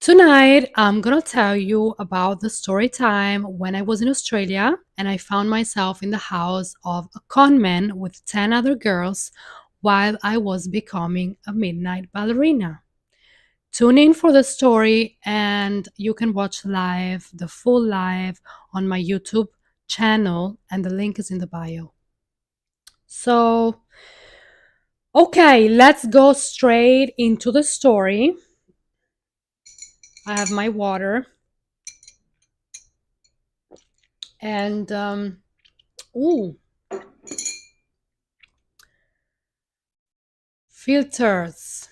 Tonight, I'm gonna tell you about the story time when I was in Australia and I found myself in the house of a conman with 10 other girls while I was becoming a midnight ballerina. Tune in for the story and you can watch live, the full live on my YouTube channel, and the link is in the bio. So, okay, let's go straight into the story. I have my water and ooh, filters.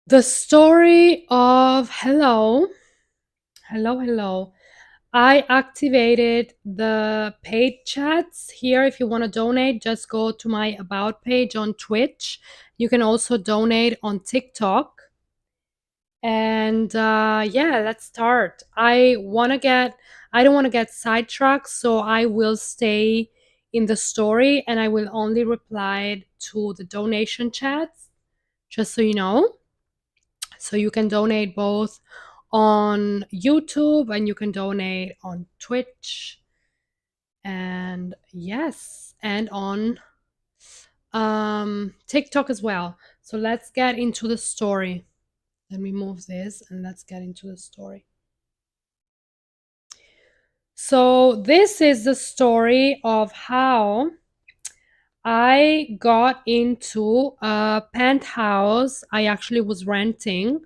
The story of hello. I activated the paid chats here. If you want to donate, just go to my about page on Twitch. You can also donate on TikTok. And yeah, let's start. I don't want to get sidetracked, so I will stay in the story and I will only reply to the donation chats, just so you know. So you can donate both on YouTube and you can donate on Twitch and yes, and on TikTok as well. So let's get into the story. Let me move this and let's get into the story. So this is the story of how I got into a penthouse I actually was renting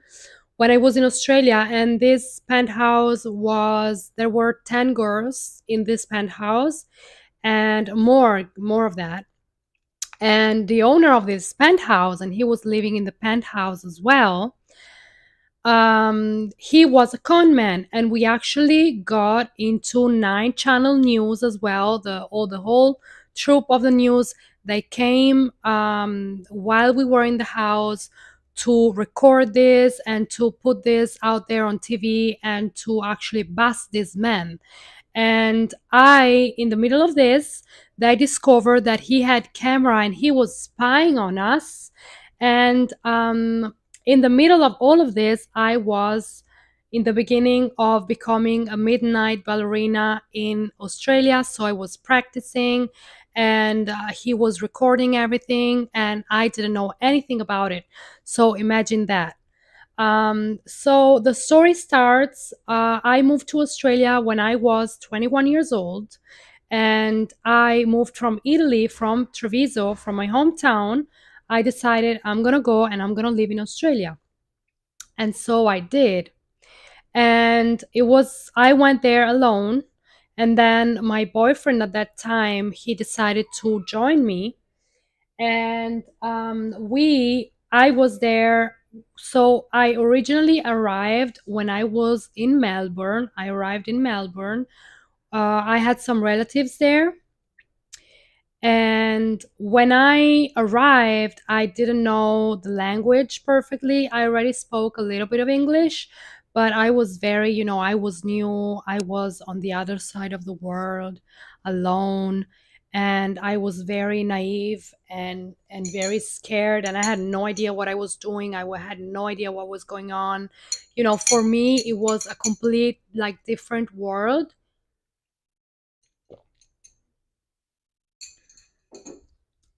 when I was in Australia. And this penthouse was, there were 10 girls in this penthouse and more of that. And the owner of this penthouse, and he was living in the penthouse as well, he was a con man, and we actually got into 9 channel news as well. The whole troop of the news, they came while we were in the house to record this and to put this out there on TV and to actually bust this man. And I, in the middle of this, they discovered that he had camera and he was spying on us. And in the middle of all of this, I was in the beginning of becoming a midnight ballerina in Australia. So I was practicing and he was recording everything and I didn't know anything about it. So imagine that. So the story starts. I moved to Australia when I was 21 years old, and I moved from Italy, from Treviso, from my hometown. I decided I'm gonna go and I'm gonna live in Australia, and so I did. And I went there alone, and then my boyfriend at that time, he decided to join me, and I was there. So I originally arrived when I was in Melbourne. I arrived in Melbourne. I had some relatives there, and when I arrived, I didn't know the language perfectly. I already spoke a little bit of English, but I was very, I was new. I was on the other side of the world alone, and I was very naive and very scared, and I had no idea what I was doing. Had no idea what was going on. For me, it was a complete, like, different world.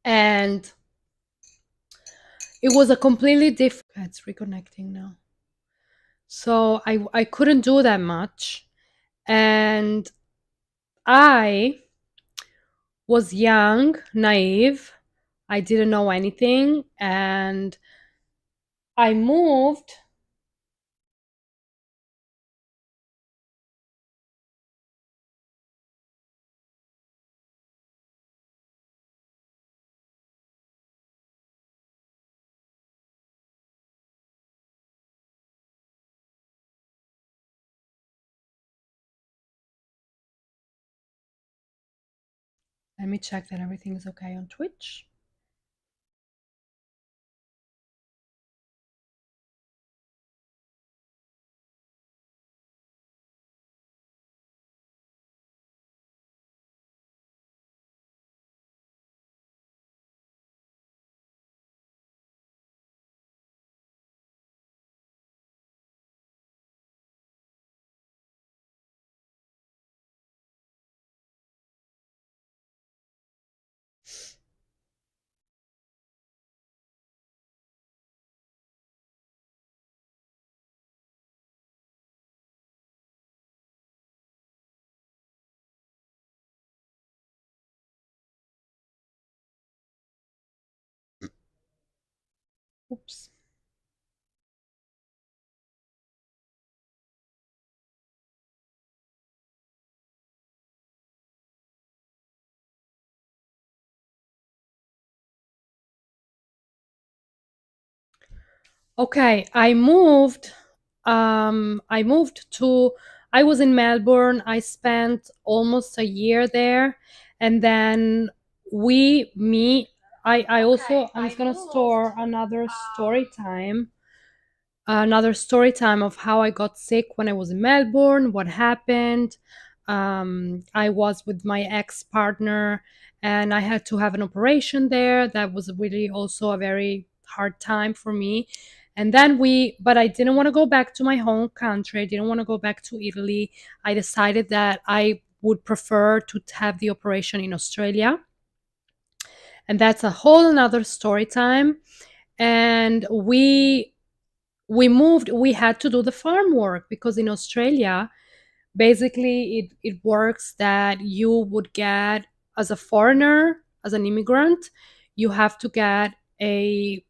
And it was a completely different. It's reconnecting now. So I couldn't do that much, and I was young, naive. I didn't know anything, and I moved. Let me check that everything is okay on Twitch. Oops. Okay, I moved to I was in Melbourne. I spent almost a year there, and then we me I also I'm just gonna store another story time of how I got sick when I was in Melbourne, what happened. I was with my ex partner and I had to have an operation there. That was really also a very hard time for me. And then but I didn't want to go back to my home country. I didn't want to go back to Italy. I decided that I would prefer to have the operation in Australia. And that's a whole another story time. And we had to do the farm work because in Australia basically it works that you would get as a foreigner, as an immigrant, you have to get a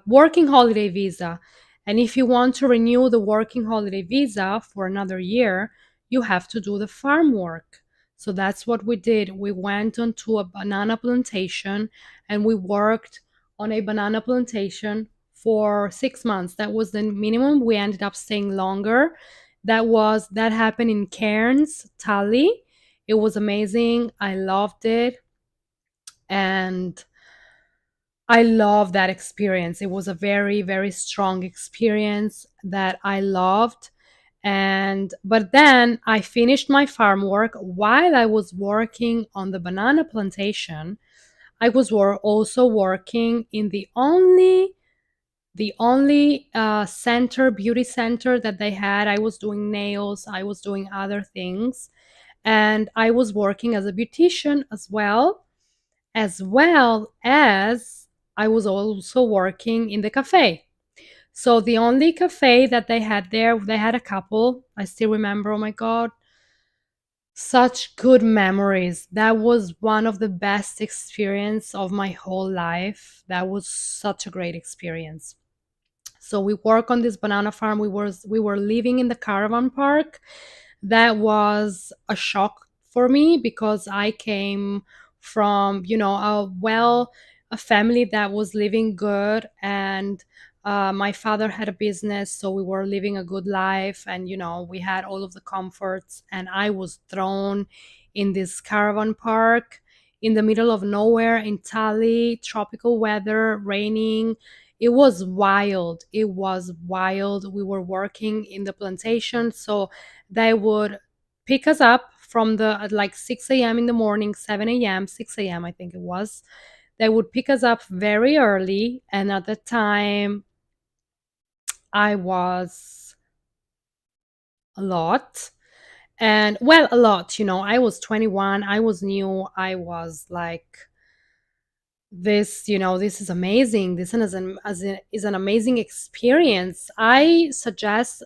working holiday visa. And if you want to renew the working holiday visa for another year, you have to do the farm work. So that's what we did. We went onto a banana plantation and we worked on a banana plantation for 6 months. That was the minimum. We ended up staying longer. That happened in Cairns, Tully. It was amazing. I loved it. And I love that experience. It was a very, very strong experience that I loved. And but then I finished my farm work while I was working on the banana plantation. I was also working in the only center, beauty center that they had. I was doing nails, I was doing other things, and I was working as a beautician as I was also working in the cafe. So the only cafe that they had there, they had a couple. I still remember, oh my God, such good memories. That was one of the best experience of my whole life. That was such a great experience. So we work on this banana farm. We were living in the caravan park. That was a shock for me because I came from a family that was living good, and my father had a business, so we were living a good life, and we had all of the comforts, and I was thrown in this caravan park in the middle of nowhere in Tali, tropical weather, raining. It was wild. It was wild. We were working in the plantation, so they would pick us up from the at like 6 a.m. in the morning, 7 a.m., 6 a.m., I think it was. They would pick us up very early, and at the time I was a lot. And well, a lot, I was 21, I was new, I was like, this is amazing. This is an amazing experience. I suggest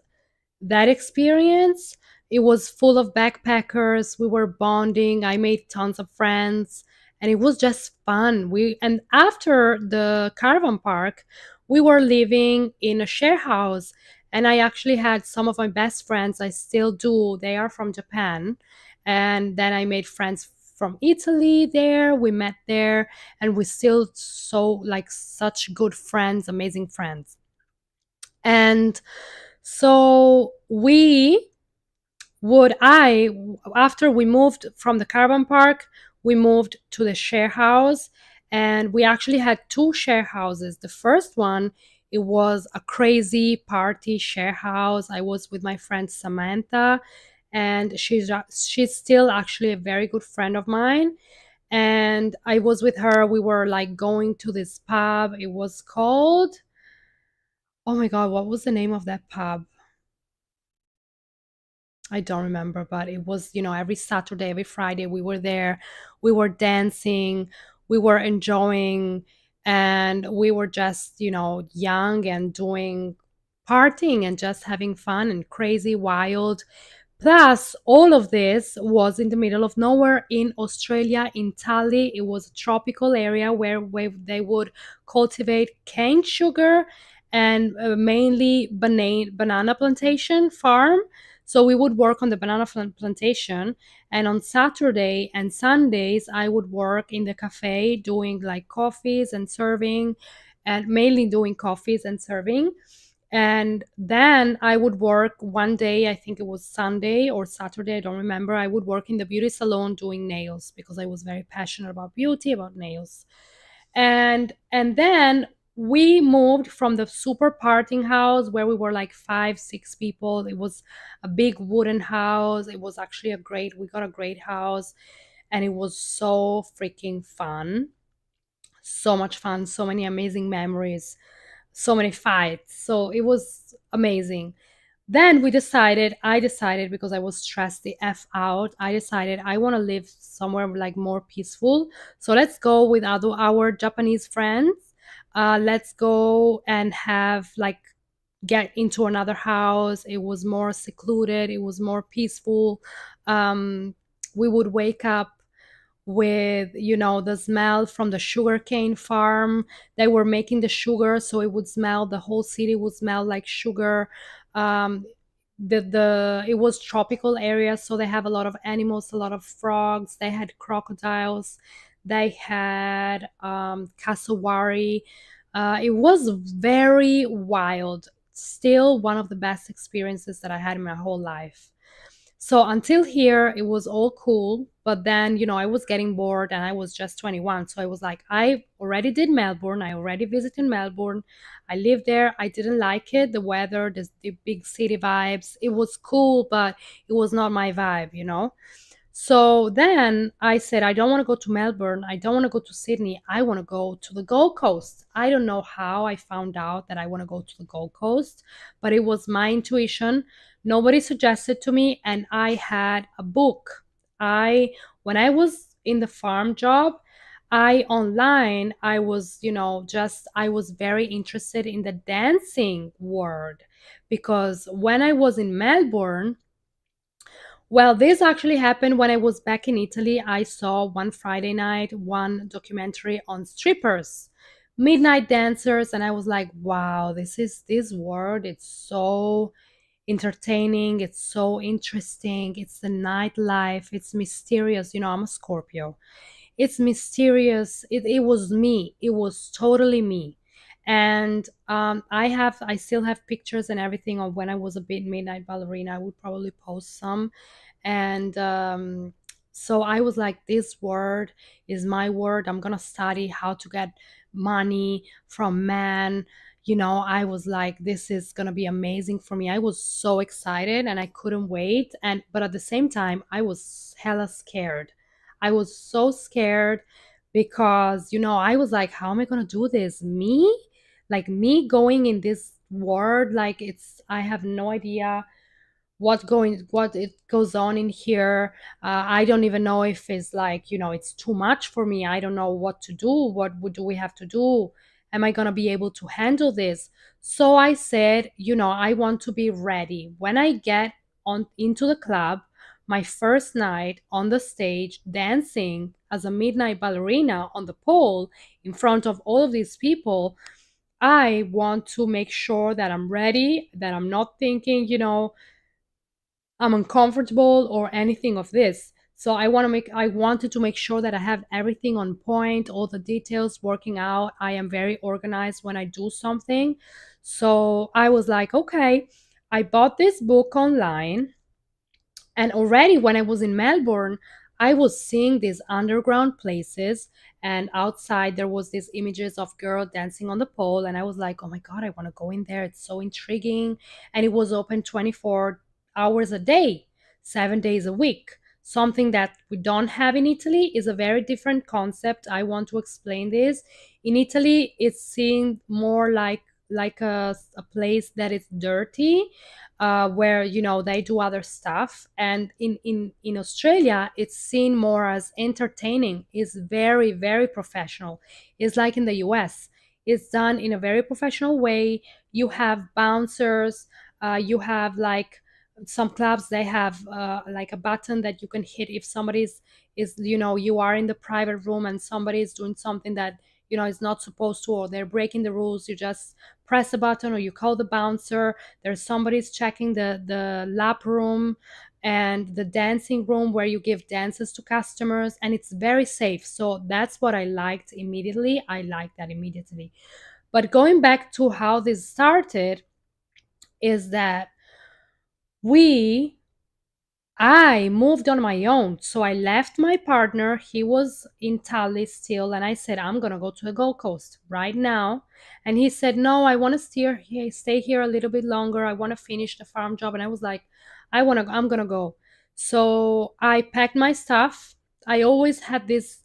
that experience. It was full of backpackers. We were bonding. I made tons of friends, and it was just fun. And after the caravan park, we were living in a share house, and I actually had some of my best friends. I still do. They are from Japan, and then I made friends from Italy there. We met there, and we still so like such good friends, amazing friends. And so we would I after we moved from the caravan park, we moved to the share house, and we actually had two share houses. The first one, it was a crazy party share house. I was with my friend Samantha, and she's still actually a very good friend of mine. And I was with her. We were like going to this pub. It was called, oh my God, what was the name of that pub? I don't remember, but it was, every Saturday, every Friday we were there. We were dancing, we were enjoying, and we were just, young and doing partying and just having fun and crazy, wild, Plus, all of this was in the middle of nowhere in Australia, in Tali. It was a tropical area where they would cultivate cane sugar and mainly banana plantation farm. So we would work on the banana plantation. And on Saturday and Sundays, I would work in the cafe doing like coffees and serving, and mainly doing coffees and serving. And then I would work one day, I think it was Sunday or Saturday, I don't remember. I would work in the beauty salon doing nails because I was very passionate about beauty, about nails. And then we moved from the super partying house where we were like 5 6 people. It was a big wooden house. It was actually we got a great house, and it was so freaking fun. So much fun, so many amazing memories, so many fights. So it was amazing. Then I decided, because I was stressed the F out, I decided I want to live somewhere like more peaceful. So let's go with our Japanese friends. Let's go and have like get into another house. It was more secluded, it was more peaceful. We would wake up with the smell from the sugarcane farm. They were making the sugar, so it would smell, the whole city would smell like sugar. Um, the the it was tropical area, so they have a lot of animals, a lot of frogs. They had crocodiles, they had cassowary. It was very wild, still one of the best experiences that I had in my whole life. So until here, it was all cool. But then, I was getting bored and I was just 21. So I was like, I already did Melbourne. I already visited Melbourne. I lived there. I didn't like it. The weather, the big city vibes. It was cool, but it was not my vibe. So then I said, I don't want to go to Melbourne. I don't want to go to Sydney. I want to go to the Gold Coast. I don't know how I found out that I want to go to the Gold Coast, but it was my intuition. Nobody suggested to me, and I had a book. When I was in the farm job, I was, I was very interested in the dancing world, because when I was in Melbourne, well, this actually happened when I was back in Italy. I saw one Friday night one documentary on strippers, midnight dancers, and I was like, wow, this world. It's so entertaining. It's so interesting. It's the nightlife. It's mysterious. I'm a Scorpio. It's mysterious. It was me. It was totally me. And I still have pictures and everything of when I was a bit midnight ballerina. I would probably post some. And so I was like, this word is my word. I'm gonna study how to get money from men. I was like, this is gonna be amazing for me. I was so excited and I couldn't wait. And but at the same time, I was hella scared. I was so scared because I was like, how am I gonna do this? Me? Like me going in this world, like I have no idea what it goes on in here. I don't even know if it's like, it's too much for me. I don't know what to do. Do we have to do? Am I going to be able to handle this? So I said, I want to be ready when I get on into the club, my first night on the stage dancing as a midnight ballerina on the pole in front of all of these people. I want to make sure that I'm ready, that I'm not thinking, I'm uncomfortable or anything of this. So I wanted to make sure that I have everything on point, all the details working out. I am very organized when I do something. So I was like, okay, I bought this book online, and already when I was in Melbourne, I was seeing these underground places, and outside there was these images of girl dancing on the pole, and I was like, "Oh my god, I want to go in there. It's so intriguing." And it was open 24 hours a day, 7 days a week. Something that we don't have in Italy is a very different concept. I want to explain this. In Italy, it's seen more like a place that is dirty, where they do other stuff. And in Australia, it's seen more as entertaining. It's very very professional. It's like in the US, it's done in a very professional way. You have bouncers, you have like some clubs, they have like a button that you can hit if somebody's is you are in the private room and somebody is doing something that is not supposed to, or they're breaking the rules. You just press a button or you call the bouncer. There's somebody's checking the lap room and the dancing room where you give dances to customers, and it's very safe. So that's what I liked immediately. I liked that immediately. But going back to how this started is that we I moved on my own. So I left my partner. He was in Tali still. And I said, I'm going to go to the Gold Coast right now. And he said, no, I want to stay here a little bit longer. I want to finish the farm job. And I was like, I'm going to go. So I packed my stuff. I always had this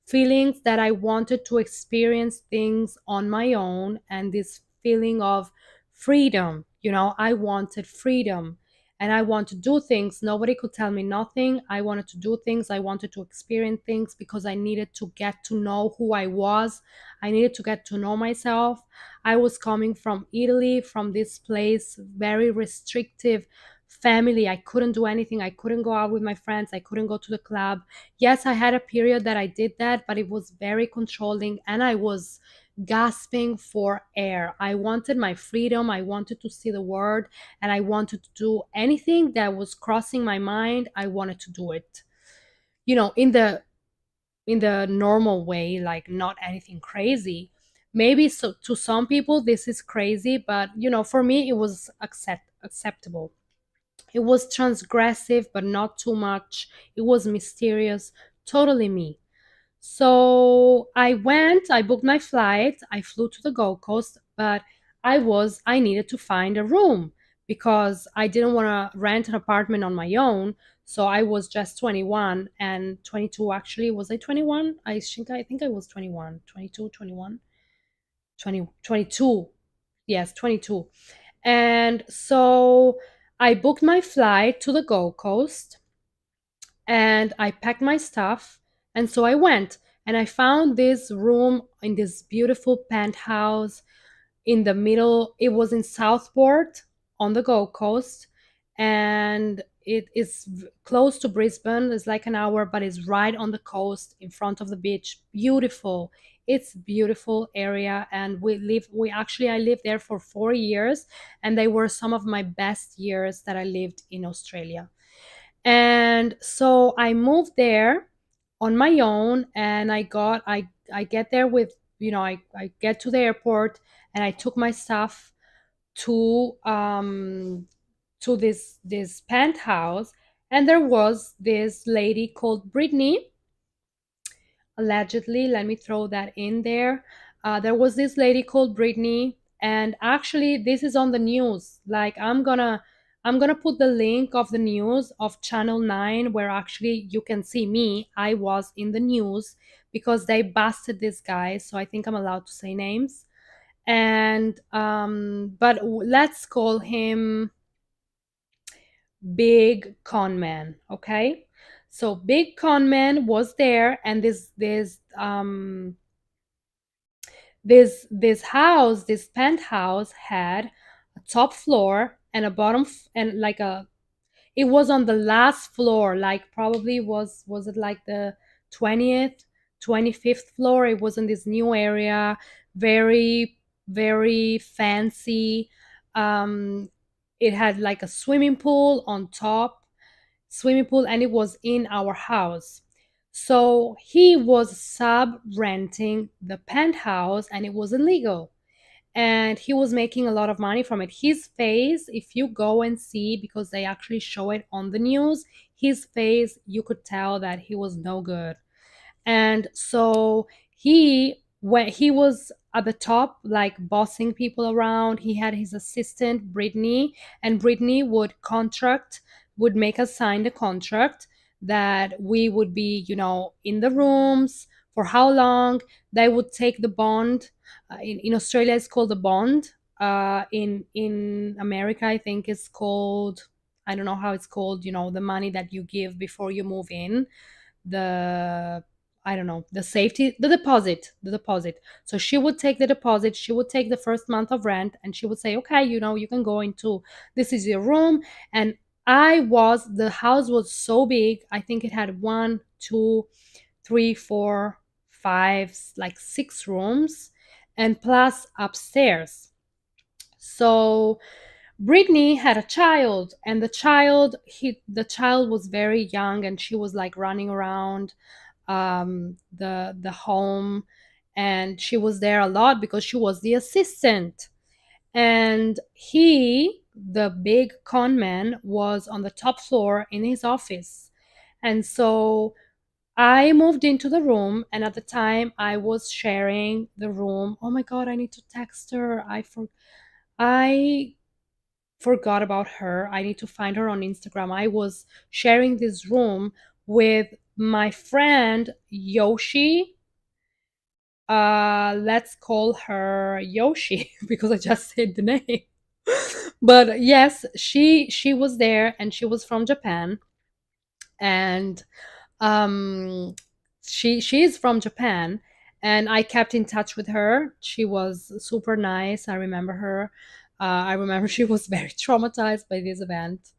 feelings that I wanted to experience things on my own, and this feeling of freedom. I wanted freedom, and I want to do things. Nobody could tell me nothing. I wanted to do things. I wanted to experience things because I needed to get to know who I was. I needed to get to know myself. I was coming from Italy, from this place, very restrictive family. I couldn't do anything. I couldn't go out with my friends. I couldn't go to the club. Yes, I had a period that I did that, but it was very controlling, and I was gasping for air. I wanted my freedom. I wanted to see the world, and I wanted to do anything that was crossing my mind. I wanted to do it. In the normal way, like not anything crazy. Maybe so to some people this is crazy, but for me it was acceptable. It was transgressive, but not too much. It was mysterious, totally me. So I booked my flight, I flew to the Gold Coast, but I needed to find a room because I didn't want to rent an apartment on my own. So I was just 21 and 22 actually. Was I 21? I think I was 21, 22, 21, 20, 22. Yes, 22. And so I booked my flight to the Gold Coast and I packed my stuff. And so I went and I found this room in this beautiful penthouse in the middle. It was in Southport on the Gold Coast, and it is close to Brisbane. It's like an hour, but it's right on the coast in front of the beach. Beautiful. It's beautiful area, and I lived there for 4 years, and they were some of my best years that I lived in Australia. And so I moved there on my own, and I get there with I get to the airport, and I took my stuff to this penthouse, and there was this lady called Brittany, allegedly. Let me throw that in there. There was this lady called Brittany, and actually this is on the news. Like I'm gonna put the link of the news of Channel 9 where actually you can see me. I was in the news because they busted this guy, so I think I'm allowed to say names. And but let's call him Big Conman, okay? So Big Conman was there, and this house, this penthouse, had a top floor and a and like a it was on the last floor, like probably was it like the 20th 25th floor. It was in this new area, very very fancy. um it had like a swimming pool on top, swimming pool, and it was in our house. So he was sub renting the penthouse, and it was illegal, and he was making a lot of money from it. His face, if you go and see, because they actually show it on the news, his face, you could tell that he was no good. And so when he was at the top, like bossing people around, he had his assistant Brittany, and Brittany would make us sign the contract that we would be in the rooms for how long. They would take the bond. In Australia it's called a bond. In America I think it's called, I don't know how it's called, the money that you give before you move in, the I don't know, the deposit. So she would take the deposit, she would take the first month of rent, and she would say, okay, you can go into, this is your room. And The house was so big. I think it had one, two, three, four, five, like six rooms, and plus upstairs. So Brittany had a child, and the child was very young, and she was like running around the home, and she was there a lot because she was the assistant. And the big con man, was on the top floor in his office. And so I moved into the room, and at the time I was sharing the room. Oh my god, I need to text her. I forgot about her. I need to find her on Instagram. I was sharing this room with my friend Yoshi. Let's call her Yoshi because I just said the name. But yes, she was there, and she was from Japan. And um she is from Japan, and I kept in touch with her. She was super nice. I remember her. I remember she was very traumatized by this event.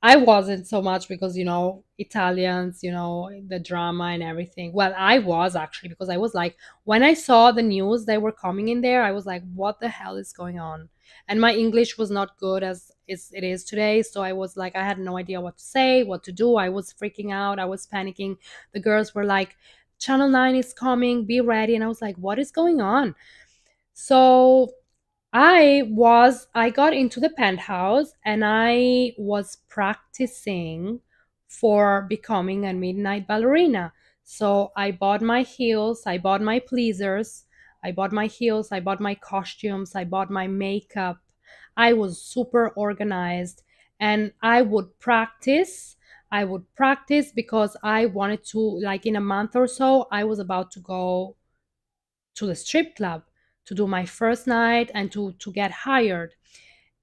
I wasn't so much because, Italians, the drama and everything. Well, I was actually, because I was like, when I saw the news they were coming in there, I was like, what the hell is going on? And my English was not good as it is today. So I was like, I had no idea what to say, what to do. I was freaking out. I was panicking. The girls were like, Channel 9 is coming, be ready. And I was like, what is going on? So I got into the Penthouse, and I was practicing for becoming a midnight ballerina. So I bought my heels, I bought my pleasers, I bought my heels, I bought my costumes, I bought my makeup. I was super organized, and I would practice because I wanted to, like, in a month or so, I was about to go to the strip club to do my first night and to get hired.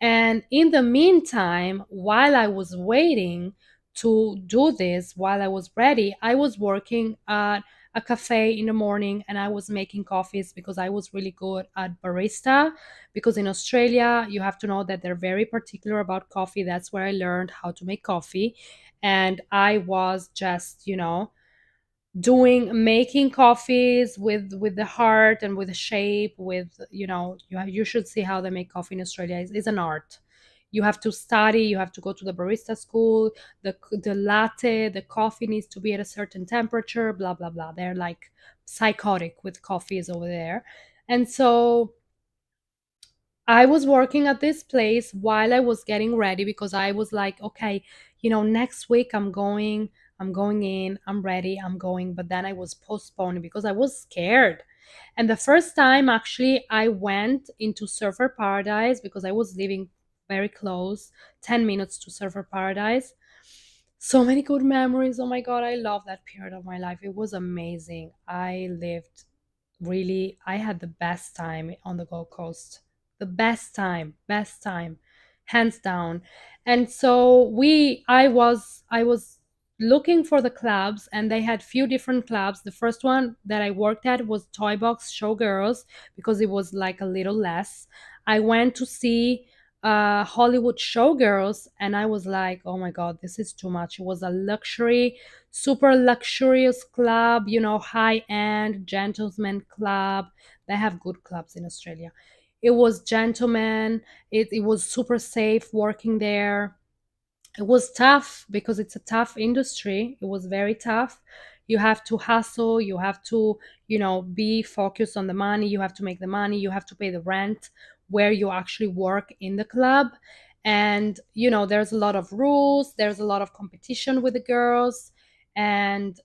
And in the meantime, while I was waiting to do this, while I was ready, I was working at a cafe in the morning, and I was making coffees because I was really good at barista. Because in Australia, you have to know that they're very particular about coffee. That's where I learned how to make coffee. And I was just, doing making coffees with the heart and with the shape, with, you should see how they make coffee in Australia. It's an art. You have to study, you have to go to the barista school. The latte, the coffee needs to be at a certain temperature, blah blah blah. They're like psychotic with coffees over there. And so I was working at this place while I was getting ready, because I was like, okay, next week I'm going in, I'm ready, I'm going. But then I was postponing because I was scared. And the first time, actually, I went into Surfer Paradise because I was living very close, 10 minutes to Surfer Paradise. So many good memories. Oh my God, I love that period of my life. It was amazing. I had the best time on the Gold Coast. The best time, hands down. And so I was looking for the clubs, and they had few different clubs. The first one that I worked at was Toy Box Showgirls, because it was like a little less. I went to see Hollywood Showgirls, and I was like, oh my God, this is too much. It was a super luxurious club, high end gentleman club. They have good clubs in Australia. It was gentlemen. It was super safe working there. It was tough because it's a tough industry. It was very tough. You have to hustle, you have to, be focused on the money, you have to make the money, you have to pay the rent where you actually work in the club. And there's a lot of rules, there's a lot of competition with the girls. And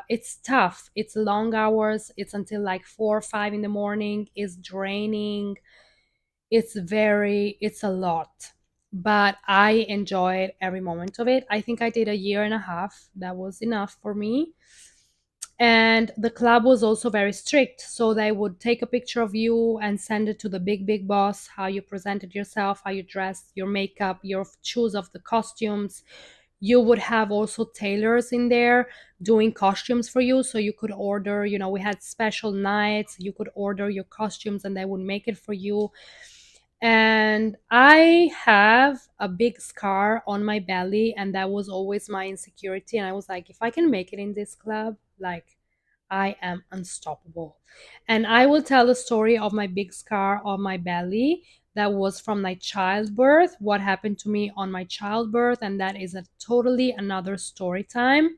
it's tough, it's long hours, it's until like 4 or 5 in the morning, it's draining. It's a lot, but I enjoyed every moment of it. I think I did a year and a half. That was enough for me. And the club was also very strict, so they would take a picture of you and send it to the big boss, how you presented yourself, how you dressed, your makeup, your choose of the costumes. You would have also tailors in there doing costumes for you, so you could order, we had special nights, you could order your costumes and they would make it for you. And I have a big scar on my belly, and that was always my insecurity. And I was like, if I can make it in this club, like, I am unstoppable. And I will tell the story of my big scar on my belly that was from my childbirth, what happened to me on my childbirth, and that is a totally another story time.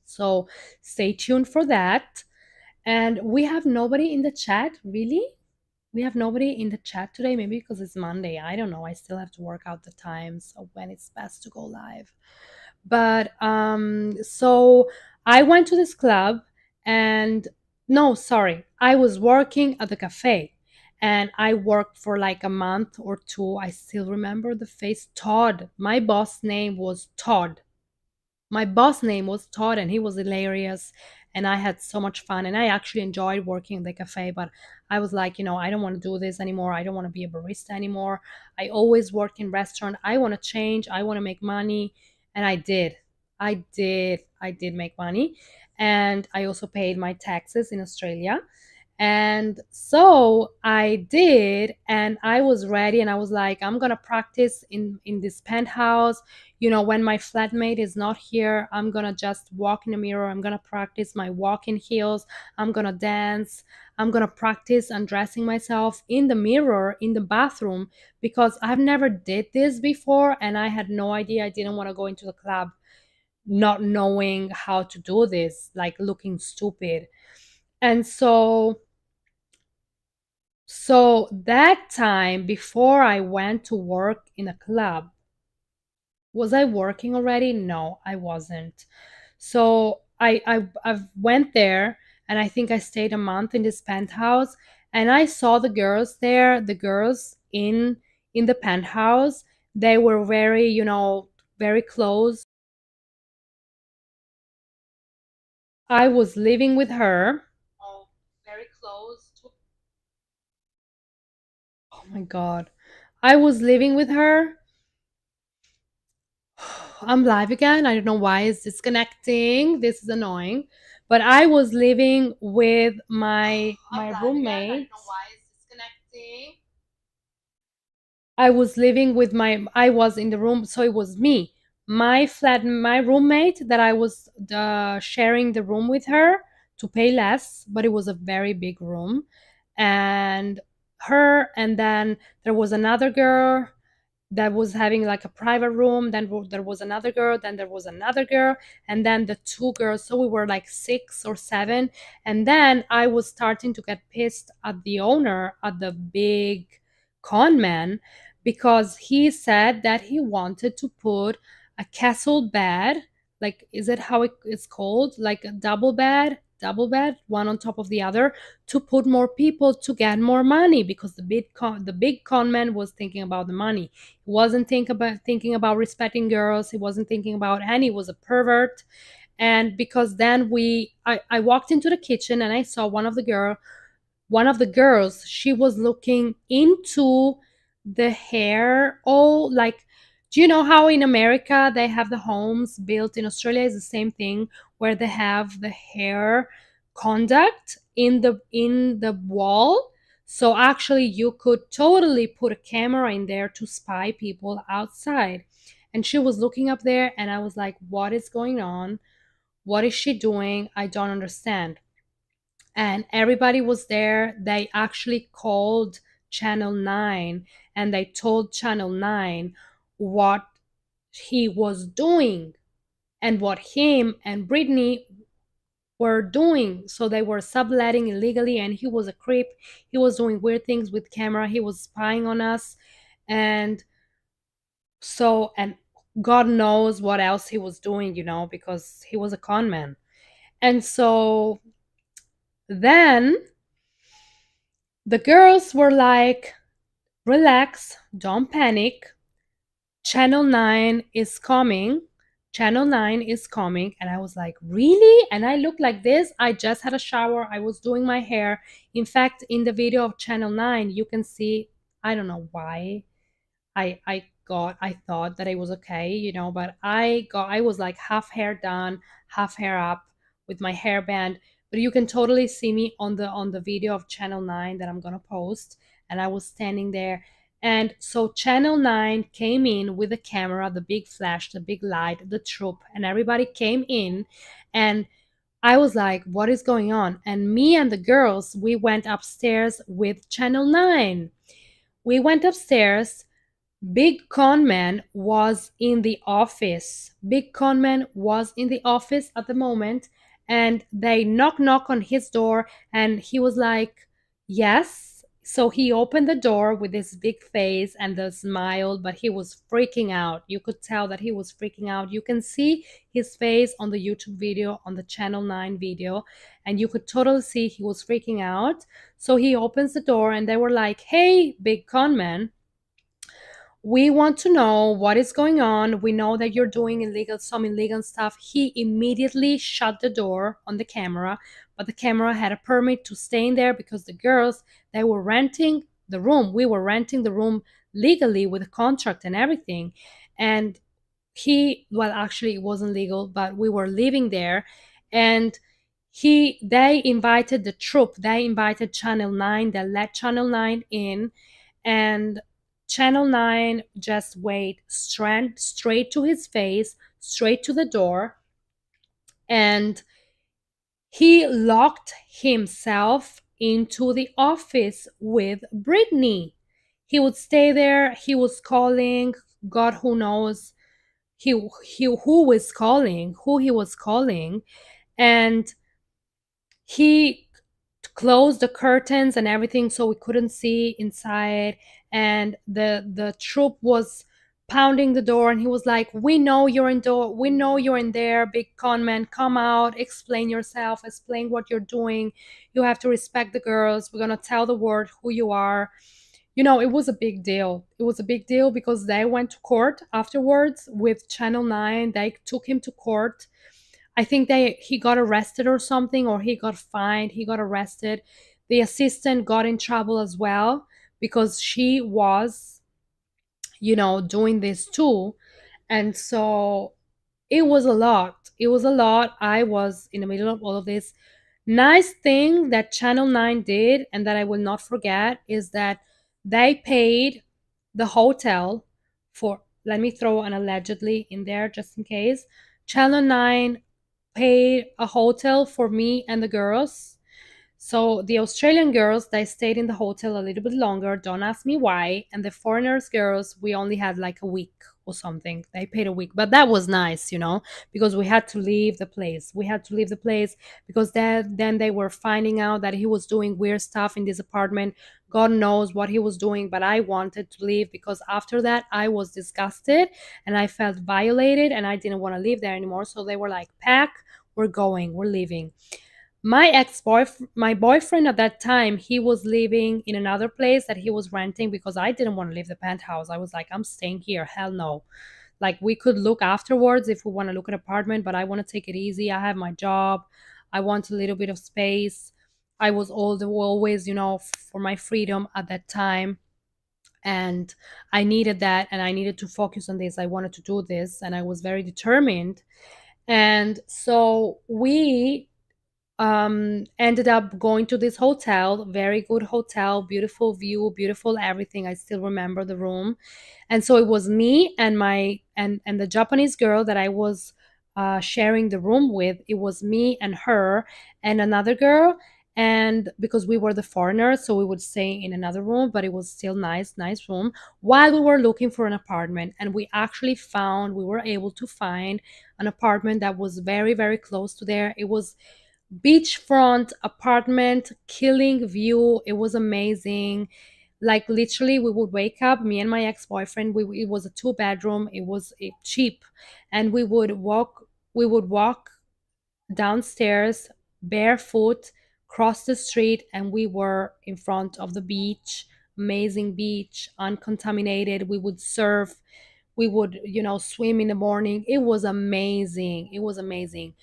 So stay tuned for that. And we have nobody in the chat, really? We have nobody in the chat today, maybe because it's Monday. I don't know. I still have to work out the times of when it's best to go live. But so I went to this club, and no, sorry, I was working at the cafe, and I worked for like a month or two. I still remember the face. Todd. My boss name was Todd. My boss name was Todd, and he was hilarious, and I had so much fun, and I actually enjoyed working in the cafe. But I was like, I don't want to do this anymore. I don't want to be a barista anymore. I always worked in restaurant. I want to change. I want to make money. And I did make money, and I also paid my taxes in Australia. And so I did, and I was ready, and I was like, I'm gonna practice in this penthouse. When my flatmate is not here, I'm gonna just walk in the mirror. I'm gonna practice my walk-in heels. I'm gonna dance. I'm gonna practice undressing myself in the mirror in the bathroom, because I've never did this before, and I had no idea. I didn't want to go into the club not knowing how to do this, like looking stupid. And so that time before I went to work in a club, was I working already? No, I wasn't. So I went there, and I think I stayed a month in this penthouse, and I saw the girls there, the girls in the penthouse. They were very, very close. I was living with her. Oh, very close to. Oh my god. I was living with her. I'm live again. I don't know why it's disconnecting. This is annoying. But I was living with my roommate. I don't know why it's disconnecting. I was living with I was in the room, so it was me, my roommate that I was sharing the room with her to pay less, but it was a very big room, and her, and then there was another girl that was having like a private room. Then there was another girl, then there was another girl, and then the two girls. So we were like six or seven. And then I was starting to get pissed at the owner, at the big conman, because he said that he wanted to put a castle bed, like, is it how it's called, like a double bed, one on top of the other, to put more people to get more money, because the big con man was thinking about the money. He wasn't thinking about respecting girls. He wasn't thinking about, and he was a pervert. And because then I walked into the kitchen, and I saw one of the girls, she was looking into the hair. Oh, like, do you know how in America they have the homes built? In Australia is the same thing, where they have the hair conduct in the wall. So actually you could totally put a camera in there to spy people outside. And she was looking up there, and I was like, what is going on? What is she doing? I don't understand. And everybody was there. They actually called Channel 9, and they told Channel 9 what he was doing and what him and Brittany were doing. So they were subletting illegally, and he was a creep. He was doing weird things with camera. He was spying on us. And and God knows what else he was doing, because he was a con man. And so then the girls were like, relax, don't panic. Channel 9 is coming. Channel 9 is coming. And I was like, really? And I looked like this. I just had a shower. I was doing my hair. In fact, in the video of Channel 9, you can see, I don't know why. I thought that it was okay, but I was like half hair done, half hair up with my hairband. But you can totally see me on the video of Channel 9 that I'm gonna post. And I was standing there, And so Channel 9 came in with the camera, the big flash, the big light, the troop, and everybody came in. And I was like, what is going on? And me and the girls, we went upstairs with Channel 9. We went upstairs. Big Conman was in the office. Big Conman was in the office at the moment, and they knock on his door, and he was like, "Yes." So he opened the door with this big face and the smile, but he was freaking out. You could tell that he was freaking out. You can see his face on the YouTube video, on the Channel 9 video, and you could totally see he was freaking out. So he opens the door, and they were like, "Hey, Big Conman, we want to know what is going on. We know that you're doing some illegal stuff." He immediately shut the door on the camera, but the camera had a permit to stay in there because the girls, they were renting the room. We were renting the room legally with a contract and everything. And well, actually it wasn't legal, but we were living there. And they invited the troop, they invited Channel 9, they let Channel 9 in. And Channel 9 just went straight to his face, straight to the door, and he locked himself into the office with Brittany. He would stay there. He was calling, God who knows, who was calling, who he was calling, and he closed the curtains and everything so we couldn't see inside. And the troop was pounding the door, and he was like, "We know you're in door, we know you're in there, Big Conman, come out, explain yourself, explain what you're doing. You have to respect the girls. We're gonna tell the world who you are." It was a big deal. It was a big deal because they went to court afterwards with Channel 9. They took him to court. I think he got arrested or something, or he got fined. He got arrested. The assistant got in trouble as well because she was, doing this too. And so it was a lot. It was a lot. I was in the middle of all of this. Nice thing that Channel 9 did, and that I will not forget, is that they paid the hotel for, let me throw an allegedly in there just in case. Channel 9 paid a hotel for me and the girls. So the Australian girls, they stayed in the hotel a little bit longer. Don't ask me why. And the foreigners girls, we only had like a week or something. They paid a week, but that was nice, because we had to leave the place. We had to leave the place because then they were finding out that he was doing weird stuff in this apartment. God knows what he was doing, but I wanted to leave because after that I was disgusted and I felt violated and I didn't want to live there anymore. So they were like, "Pack, we're going, we're leaving." My boyfriend at that time, he was living in another place that he was renting because I didn't want to leave the penthouse. I was like, "I'm staying here, hell no." Like, we could look afterwards if we want to look at an apartment, but I want to take it easy. I have my job. I want a little bit of space. I was always, for my freedom at that time, and I needed that, and I needed to focus on this. I wanted to do this, and I was very determined. And so we ended up going to this hotel, very good hotel, beautiful view, beautiful everything. I still remember the room. And so it was me and my and the Japanese girl that I was sharing the room with. It was me and her and another girl. And because we were the foreigners, so we would stay in another room, but it was still nice room, while we were looking for an apartment. And we were able to find an apartment that was very, very close to there. It was beachfront apartment, killing view. It was amazing. Like, literally, we would wake up, me and my ex-boyfriend. It was a two-bedroom. It was cheap, and we would walk downstairs barefoot, cross the street, and we were in front of the beach. Amazing beach, uncontaminated. We would surf. We would, swim in the morning. It was amazing. It was amazing.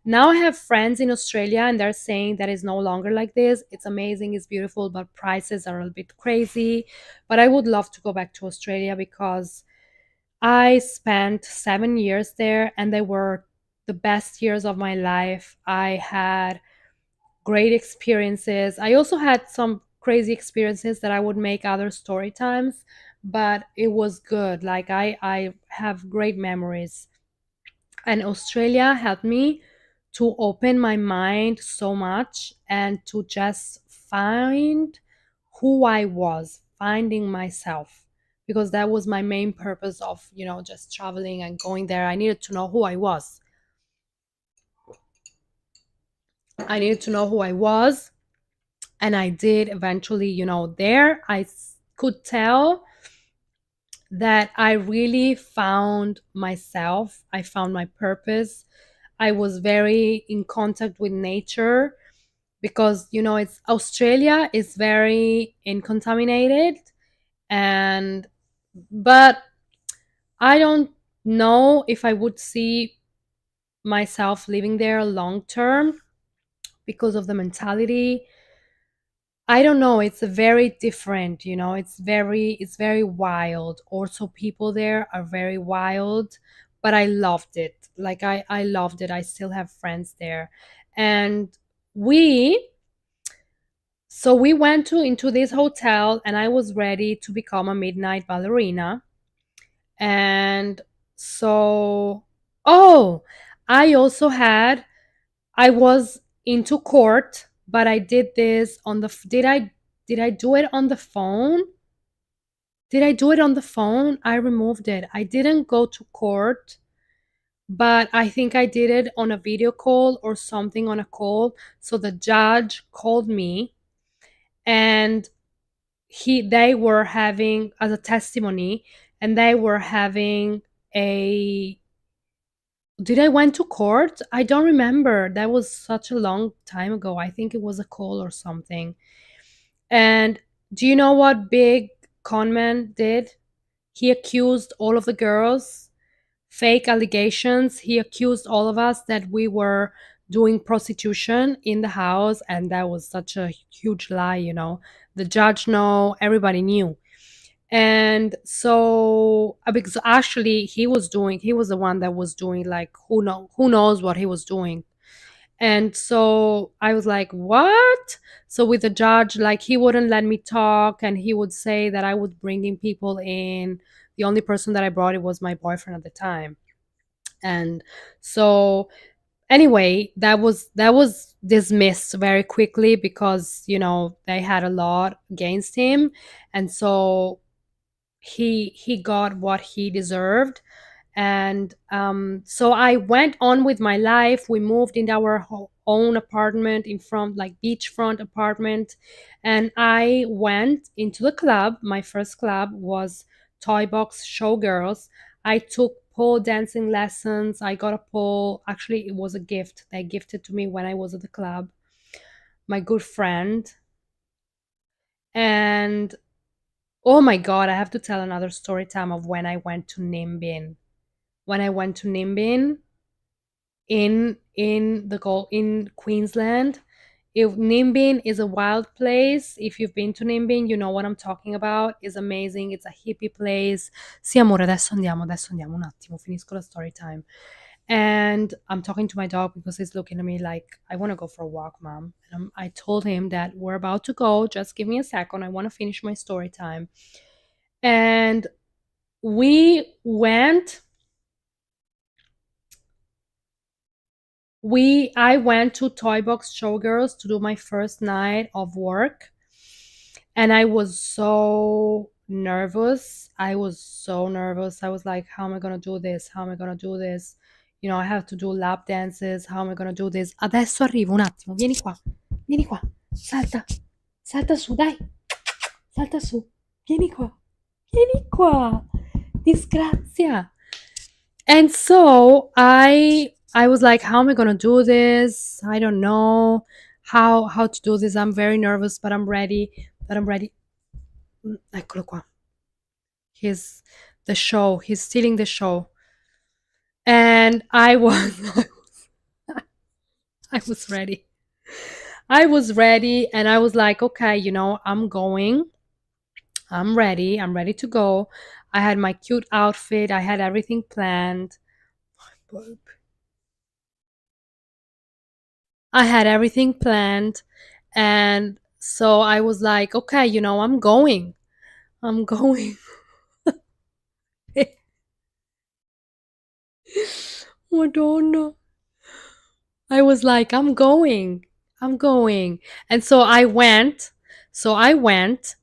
Now I have friends in Australia and they're saying that it's no longer like this. It's amazing, it's beautiful, but prices are a bit crazy. But I would love to go back to Australia because I spent 7 years there and they were the best years of my life. I had great experiences. I also had some crazy experiences that I would make other story times. but it was good. Like I have great memories. And Australia helped me to open my mind so much and to just find who I was, finding myself, because that was my main purpose of, just traveling and going there. I needed to know who I was. I needed to know who I was, and I did eventually. There could tell that I really found myself. I found my purpose. I was very in contact with nature because it's Australia is very incontaminated, and but I don't know if I would see myself living there long term because of the mentality. I don't know, it's a very different, it's very wild. Also people there are very wild, but I loved it. Like I loved it. I still have friends there. And we we went to into this hotel, and I was ready to become a midnight ballerina. And so oh, I also had I was into court, but I did this on the did I do it on the phone? Did I do it on the phone? I removed it. I didn't go to court, but I think I did it on a video call or something on a call. So the judge called me, and they were having as a testimony, and they were having a did I went to court? I don't remember. That was such a long time ago. I think it was a call or something. And do you know what big Conman did? He accused all of the girls, fake allegations. He accused all of us that we were doing prostitution in the house, and that was such a huge lie. The judge know, everybody knew. And so because actually he was the one that was doing, like, who knows what he was doing. And so I was like, what? So with the judge, like, he wouldn't let me talk, and he would say that I was bringing people in. The only person that I brought, it was my boyfriend at the time. And so anyway, that was dismissed very quickly because they had a lot against him. And so he got what he deserved. And so I went on with my life. We moved into our own apartment in front, like beachfront apartment. And I went into the club. My first club was Toy Box Showgirls. I took pole dancing lessons. I got a pole. Actually, it was a gift they gifted to me when I was at the club, my good friend. And oh my god, I have to tell another story time of when I went to Nimbin. When I went to Nimbin in Queensland. If Nimbin is a wild place, if you've been to Nimbin, you know what I'm talking about. It's amazing. It's a hippie place. Sì, amore, adesso andiamo un attimo, finisco la story time. And I'm talking to my dog because he's looking at me like, I want to go for a walk, mom. And I told him that we're about to go. Just give me a second. I want to finish my story time. And we went I went to Toy Box Showgirls to do my first night of work, and I was so nervous. I was so nervous. I was like, how am I going to do this? How am I going to do this? I have to do lap dances. How am I going to do this? Adesso arrivo un attimo. Vieni qua. Vieni qua. Salta. Salta su, dai. Salta su. Vieni qua. Vieni qua. Disgrazia. And so I was like, how am I gonna do this? I don't know how to do this. I'm very nervous, but I'm ready. Eccolo qua. He's the show. He's stealing the show. And I was I was ready. I was ready, and I was like, okay, I'm going. I'm ready. I'm ready to go. I had my cute outfit. I had everything planned. I had everything planned. And so I was like, okay, I'm going. I'm going. Madonna. I was like, I'm going. And so I went. So I went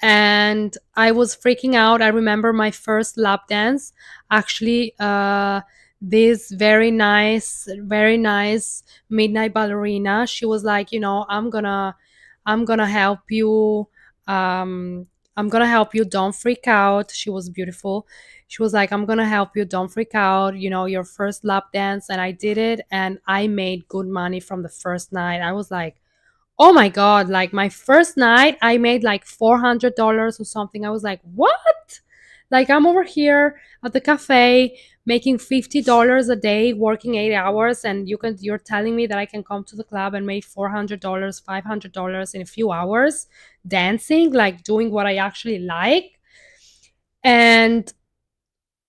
and I was freaking out. I remember my first lap dance. Actually, this very nice midnight ballerina. She was like, I'm gonna help you. Um, I'm gonna help you. Don't freak out. She was beautiful. She was like, I'm gonna help you. Don't freak out. Your first lap dance, and I did it, and I made good money from the first night. I was like, oh my god, like my first night I made like $400 or something. I was like, what? Like I'm over here at the cafe making $50 a day working 8 hours, and you're telling me that I can come to the club and make $400, $500 in a few hours dancing, like doing what I actually like. And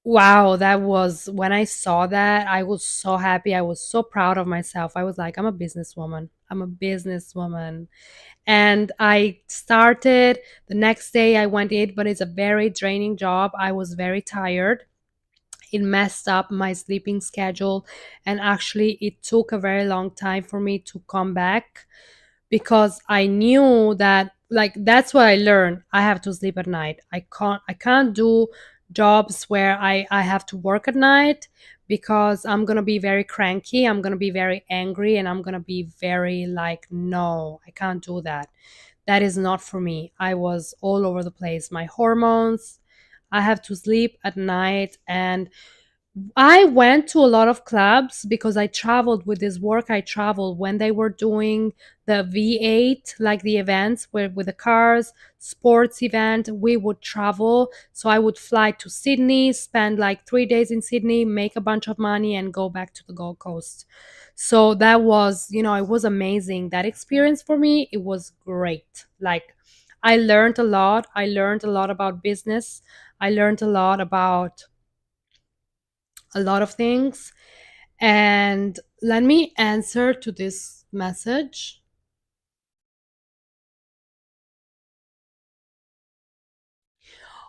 wow, that was when I saw that, I was so happy. I was so proud of myself. I was like, I'm a businesswoman. I'm a businesswoman. And I started the next day. I went in, but it's a very draining job. I was very tired. It messed up my sleeping schedule, and actually it took a very long time for me to come back, because I knew that, like, that's what I learned. I have to sleep at night. I can't do jobs where I have to work at night, because I'm going to be very cranky, I'm going to be very angry, and I'm going to be very like, no, I can't do that. That is not for me. I was all over the place. My hormones, I have to sleep at night. And I went to a lot of clubs because I traveled with this work. I traveled when they were doing the V8, like the events where with the cars, sports event. We would travel. So I would fly to Sydney, spend like 3 days in Sydney, make a bunch of money, and go back to the Gold Coast. So that was, it was amazing. That experience for me, it was great. Like I learned a lot. I learned a lot about business. I learned a lot about a lot of things. And let me answer to this message.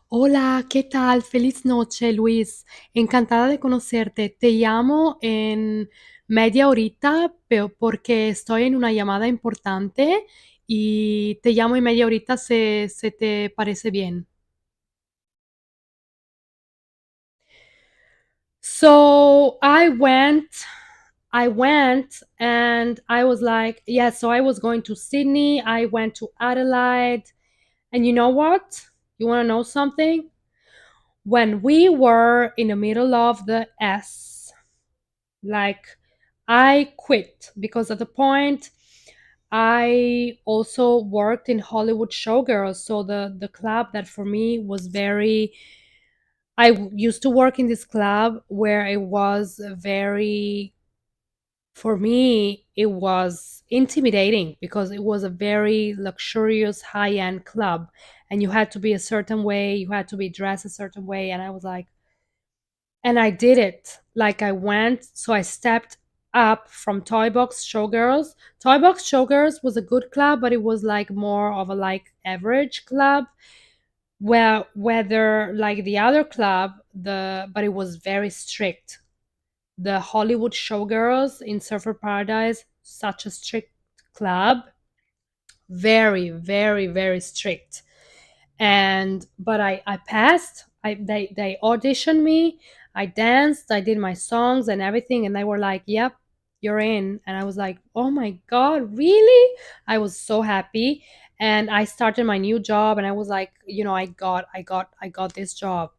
Hola, ¿qué tal? Feliz noche, Luis. Encantada de conocerte. Te llamo en media horita porque estoy en una llamada importante y te llamo en media horita. ¿Se te parece bien? So I went and I was like, yeah, so I was going to Sydney, I went to Adelaide, and you know what? You want to know something? When we were in the middle of the S, like I quit because at the point I also worked in Hollywood Showgirls, so the club that for me was very, used to work in this club where it was very, for me it was intimidating because it was a very luxurious high-end club, and you had to be a certain way, you had to be dressed a certain way, and I was like, and I did it. Like I went, so I stepped up from Toy Box Showgirls. Toy Box Showgirls was a good club, but it was like more of a like average club, where whether like the other club, the but it was very strict. The Hollywood Showgirls in Surfer Paradise, such a strict club, very, very, very strict. And but I passed. They auditioned me. I danced. I did my songs and everything, and they were like, "Yep, you're in." And I was like, "Oh my god, really?" I was so happy, and I started my new job, and I was like, I got this job,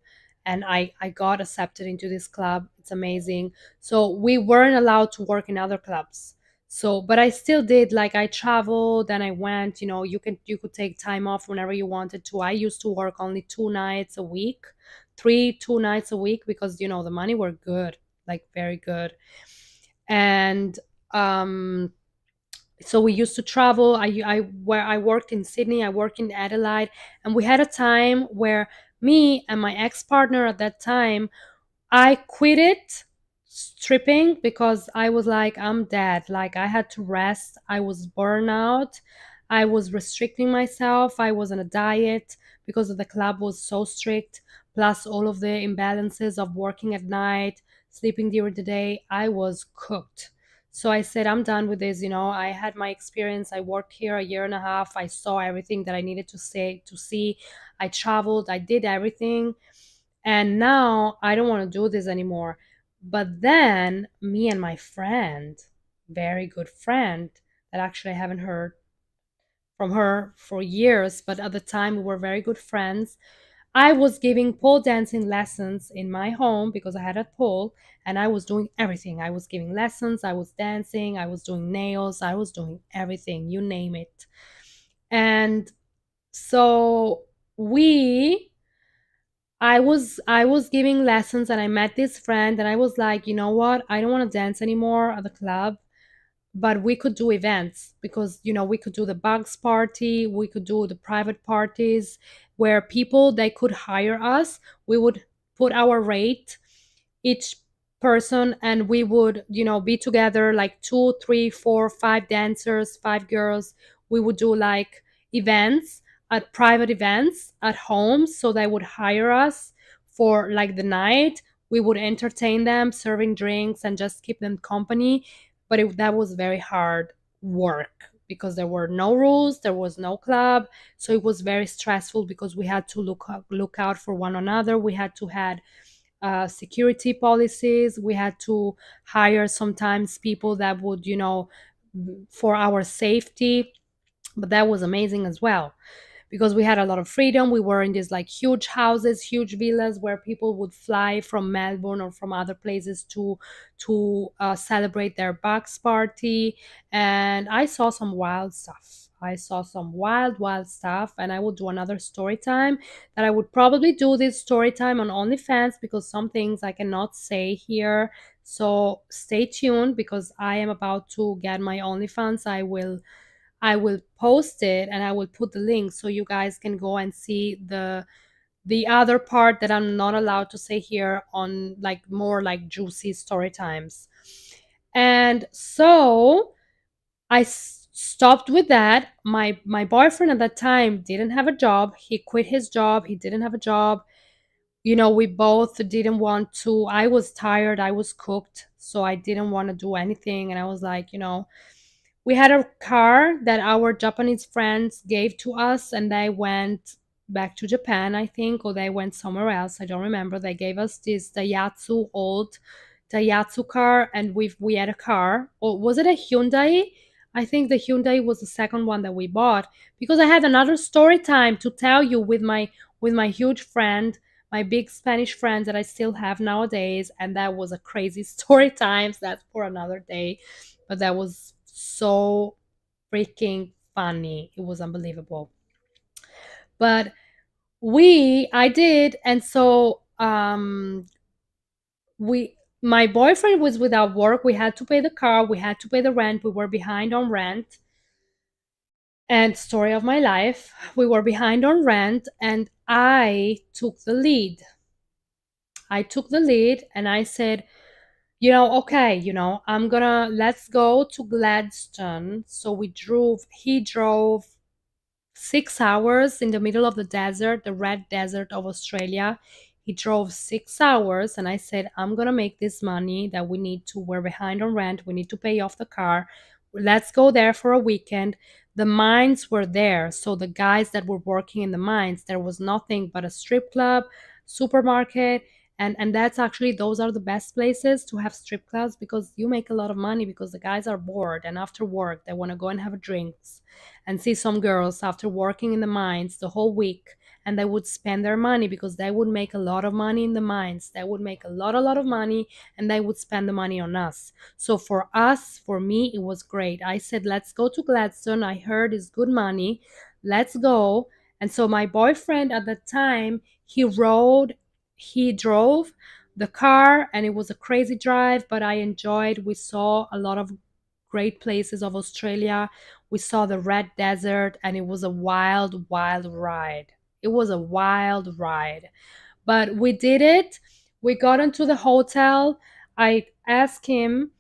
and I got accepted into this club. It's amazing. So we weren't allowed to work in other clubs, so but I still did, like I traveled and I went, you could take time off whenever you wanted to. I used to work only 2 nights a week, 2 nights a week, because the money were good, like very good. And so we used to travel. Where I worked in Sydney, I worked in Adelaide, and we had a time where me and my ex-partner at that time, I quit it stripping because I was like, I'm dead. Like I had to rest. I was burnout. I was restricting myself. I was on a diet because the club was so strict. plus all of the imbalances of working at night, sleeping during the day, I was cooked. So I said, I'm done with this. I had my experience. I worked here a year and a half. I saw everything that I needed to see. I traveled, I did everything. And now I don't want to do this anymore. But then me and my friend, very good friend, that actually I haven't heard from her for years, but at the time we were very good friends. I was giving pole dancing lessons in my home because I had a pole, and I was doing everything. I was giving lessons, I was dancing, I was doing nails, I was doing everything, you name it. And so we I was giving lessons, and I met this friend, and I was like, you know what? I don't want to dance anymore at the club, but we could do events because we could do the bugs party, we could do the private parties where people they could hire us. We would put our rate each person, and we would be together like two, three, four, five dancers, five girls. We would do like events, at private events at home, so they would hire us for like the night. We would entertain them serving drinks and just keep them company. But that was very hard work because there were no rules, there was no club. So it was very stressful because we had to look out for one another. We had to had security policies. We had to hire sometimes people that would for our safety. But that was amazing as well because we had a lot of freedom. We were in these like huge houses, huge villas where people would fly from Melbourne or from other places to celebrate their bucks party. And I saw some wild stuff. I saw some wild, wild stuff, and I would do another story time. That I would probably do this story time on OnlyFans because some things I cannot say here. So stay tuned because I am about to get my OnlyFans. I will post it and I will put the link so you guys can go and see the other part that I'm not allowed to say here on like more like juicy story times. And so stopped with that. My boyfriend at that time didn't have a job. He quit his job. He didn't have a job. We both didn't want to. I was tired. I was cooked, so I didn't want to do anything. And I was like, we had a car that our Japanese friends gave to us, and they went back to Japan, I think, or they went somewhere else. I don't remember. They gave us this Daihatsu old Daihatsu car, and we had a car. Or was it a Hyundai? I think the Hyundai was the second one that we bought because I had another story time to tell you with my huge friend, my big Spanish friend that I still have nowadays, and that was a crazy story times. That's for another day, but that was so freaking funny. It was unbelievable. But I did, and so we my boyfriend was without work. We had to pay the car, we had to pay the rent, we were behind on rent. And story of my life, we were behind on rent, and I took the lead. And I said, okay, let's go to Gladstone. So he drove 6 hours in the middle of the desert, the red desert of Australia. He drove 6 hours, and I said, I'm gonna make this money that we need to. We're behind on rent. We need to pay off the car. Let's go there for a weekend. The mines were there. So the guys that were working in the mines, there was nothing but a strip club, supermarket, and that's actually those are the best places to have strip clubs because you make a lot of money because the guys are bored and after work they want to go and have drinks and see some girls after working in the mines the whole week, and they would spend their money because they would make a lot of money in the mines. They would make a lot of money, and they would spend the money on us. So for me it was great. I said, let's go to Gladstone. I heard it's good money. Let's go. And so my boyfriend at the time, he drove the car, and it was a crazy drive, but I enjoyed. We saw a lot of great places of Australia. We saw the Red Desert, and it was a wild, wild ride. It was a wild ride. But we did it. We got into the hotel. I asked him,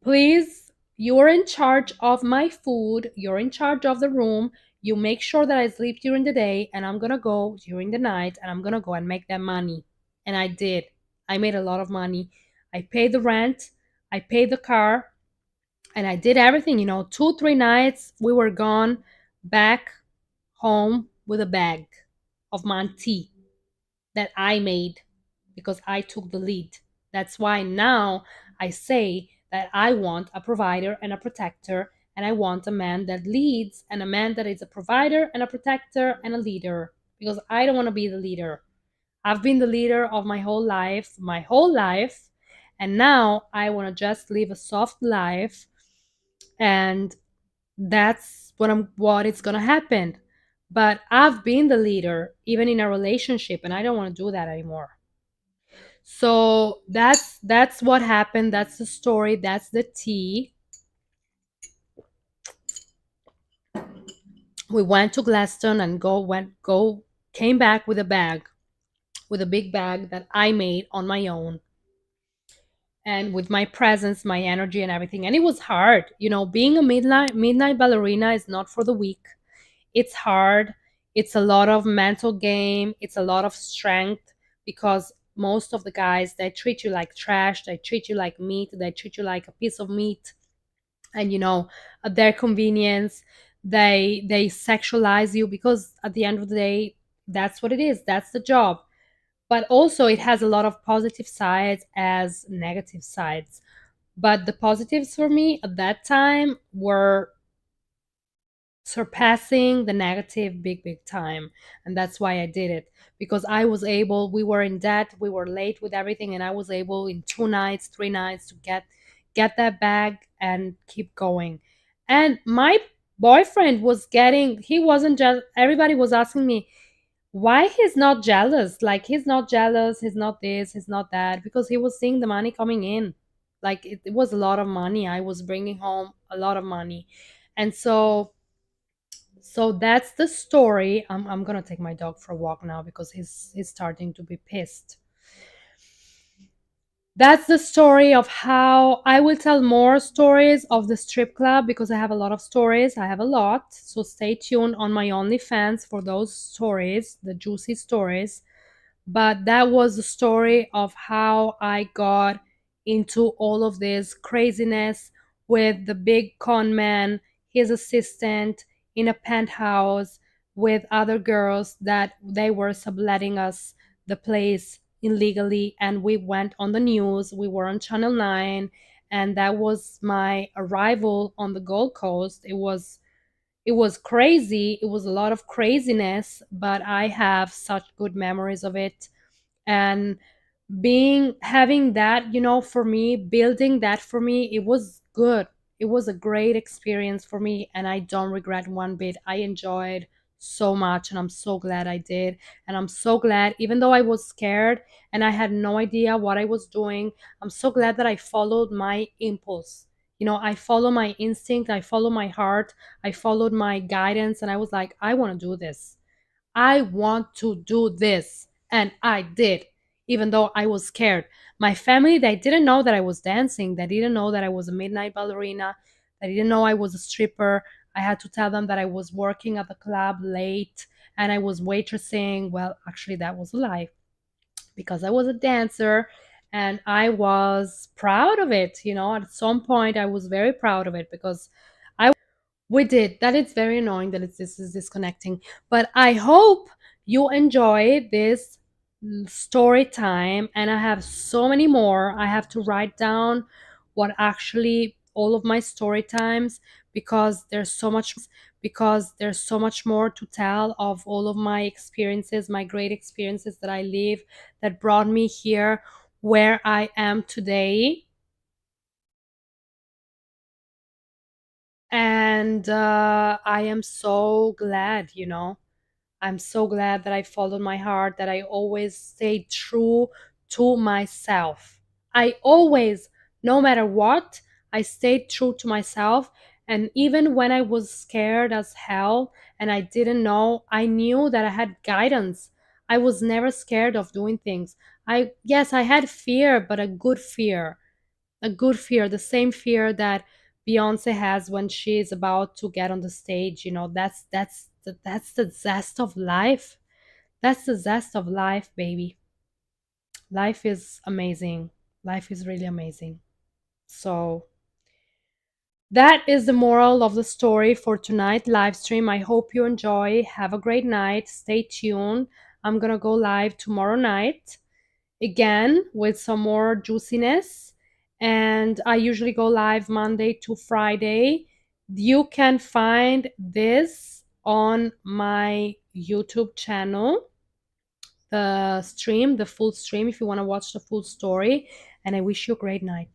please, you're in charge of my food. You're in charge of the room. You make sure that I sleep during the day, and I'm gonna go during the night, and I'm gonna go and make that money. And I did. I made a lot of money. I paid the rent, I paid the car, and I did everything. 2, 3 nights we were gone back home with a bag of Monty that I made because I took the lead. That's why now I say that I want a provider and a protector, and I want a man that leads and a man that is a provider and a protector and a leader, because I don't want to be the leader. I've been the leader of my whole life, and now I want to just live a soft life, and that's what it's going to happen. But I've been the leader even in a relationship, and I don't want to do that anymore. So that's what happened. That's the story. That's the tea. We went to Glaston and go came back with a bag, with a big bag that I made on my own, and with my presence, my energy, and everything. And it was hard. Being a midnight ballerina is not for the weak. It's hard. It's a lot of mental game. It's a lot of strength, because most of the guys, they treat you like trash. They treat you like meat. They treat you like a piece of meat. And at their convenience, they sexualize you, because at the end of the day, that's what it is. That's the job. But also it has a lot of positive sides as negative sides. But the positives for me at that time were surpassing the negative big time. And that's why I did it, because I was able, we were in debt, we were late with everything, and I was able in 2 nights, 3 nights to get that bag and keep going. And my boyfriend was getting, he wasn't just, everybody was asking me why he's not jealous. Like, he's not jealous, he's not this, he's not that, because he was seeing the money coming in. Like, it was a lot of money. I was bringing home a lot of money. And so that's the story. I'm gonna take my dog for a walk now because he's starting to be pissed. That's the story of how I will tell more stories of the strip club, because I have a lot of stories. I have a lot. So stay tuned on my OnlyFans for those stories, the juicy stories. But that was the story of how I got into all of this craziness with the big con man, his assistant, in a penthouse with other girls that they were subletting us the place illegally. And we went on the news. We were on Channel 9, and that was my arrival on the Gold Coast. It was crazy. It was a lot of craziness, but I have such good memories of it. And being having that, for me, building that, for me, it was good. It was a great experience for me, and I don't regret one bit. I enjoyed so much, and I'm so glad I did. And I'm so glad, even though I was scared and I had no idea what I was doing, I'm so glad that I followed my impulse. I follow my instinct, I follow my heart, I followed my guidance, and I was like, I want to do this. I want to do this. And I did, even though I was scared. My family, they didn't know that I was dancing. They didn't know that I was a midnight ballerina. They didn't know I was a stripper. I had to tell them that I was working at the club late and I was waitressing. Well, actually, that was a lie, because I was a dancer and I was proud of it. At some point, I was very proud of it, because we did. That is very annoying that this is disconnecting. But I hope you enjoy this story time. And I have so many more. I have to write down what actually all of my story times, because there's so much more to tell of all of my experiences, my great experiences that I live, that brought me here where I am today. And I am so glad. I'm so glad that I followed my heart, that I always stayed true to myself. I always, no matter what, I stayed true to myself. And even when I was scared as hell and I didn't know, I knew that I had guidance. I was never scared of doing things. Yes, I had fear, but a good fear, the same fear that Beyonce has when she is about to get on the stage. That's that's the zest of life. That's the zest of life, baby. Life is amazing. Life is really amazing. So that is the moral of the story for tonight live stream. I hope you enjoy. Have a great night. Stay tuned. I'm gonna go live tomorrow night again with some more juiciness. And I usually go live Monday to Friday. You can find this on my YouTube channel, the stream, the full stream, if you want to watch the full story. And I wish you a great night.